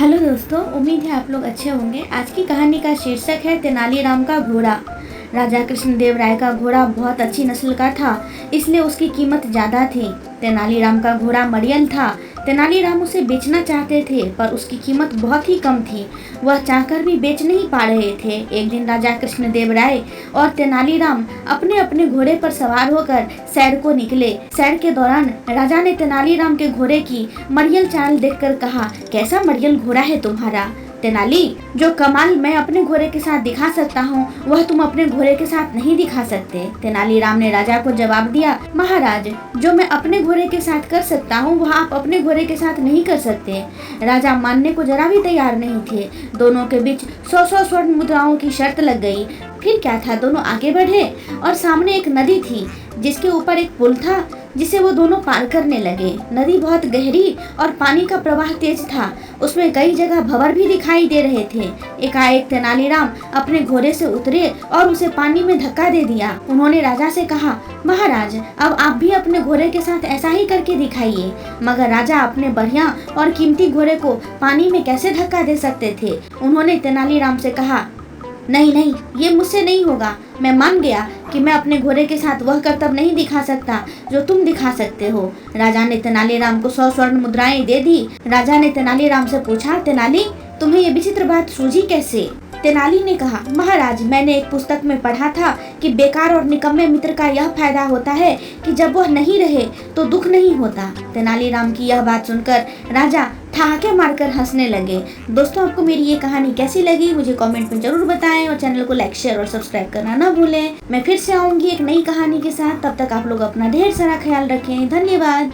Hello दोस्तों, उम्मीद है आप लोग अच्छे होंगे। आज की कहानी का शीर्षक है तेनालीराम का घोड़ा। राजा कृष्णदेव राय का घोड़ा बहुत अच्छी नस्ल का था, इसलिए उसकी कीमत ज़्यादा थी। तेनालीराम का घोड़ा मरियल था। तेनालीराम उसे बेचना चाहते थे, पर उसकी कीमत बहुत ही कम थी। वह चाहकर भी बेच नहीं पा रहे थे। एक दिन राजा कृष्णदेव राय और तेनालीराम अपने अपने घोड़े पर सवार होकर सैर को निकले। सैर के दौरान राजा ने तेनालीराम के घोड़े की मरियल चाल देखकर कहा, कैसा मरियल घोड़ा है तुम्हारा तेनाली। जो कमाल मैं अपने घोड़े के साथ दिखा सकता हूँ, वह तुम अपने घोड़े के साथ नहीं दिखा सकते। तेनालीराम ने राजा को जवाब दिया, महाराज, जो मैं अपने घोड़े के साथ कर सकता हूँ, वह आप अपने घोड़े के साथ नहीं कर सकते। राजा मानने को जरा भी तैयार नहीं थे। दोनों के बीच 100-100 स्वर्ण मुद्राओं की शर्त लग गई। फिर क्या था, दोनों आगे बढ़े और सामने एक नदी थी जिसके ऊपर एक पुल था, जिसे वो दोनों पार करने लगे। नदी बहुत गहरी और पानी का प्रवाह तेज था। उसमें कई जगह भंवर भी दिखाई दे रहे थे। एकाएक तेनालीराम अपने घोड़े से उतरे और उसे पानी में धक्का दे दिया। उन्होंने राजा से कहा, महाराज, अब आप भी अपने घोड़े के साथ ऐसा ही करके दिखाइए। मगर राजा अपने बढ़िया और कीमती घोड़े को पानी में कैसे धक्का दे सकते थे। उन्होंने तेनालीराम से कहा, नहीं नहीं, ये मुझसे नहीं होगा। मैं मान गया कि मैं अपने घोड़े के साथ वह करतब नहीं दिखा सकता जो तुम दिखा सकते हो। राजा ने तेनालीराम को 100 स्वर्ण मुद्राएं दे दी। राजा ने तेनालीराम से पूछा, तेनाली, तुम्हें ये विचित्र बात सूझी कैसे? तेनाली ने कहा, महाराज, मैंने एक पुस्तक में पढ़ा था कि बेकार और निकम्मे मित्र का यह फायदा होता है कि जब वह नहीं रहे तो दुख नहीं होता। तेनालीराम की यह बात सुनकर राजा ठहाके मारकर हंसने लगे। दोस्तों, आपको मेरी ये कहानी कैसी लगी मुझे कमेंट में जरूर बताएं और चैनल को लाइक, शेयर और सब्सक्राइब करना ना भूलें। मैं फिर से आऊंगी एक नई कहानी के साथ। तब तक आप लोग अपना ढेर सारा ख्याल रखें। धन्यवाद।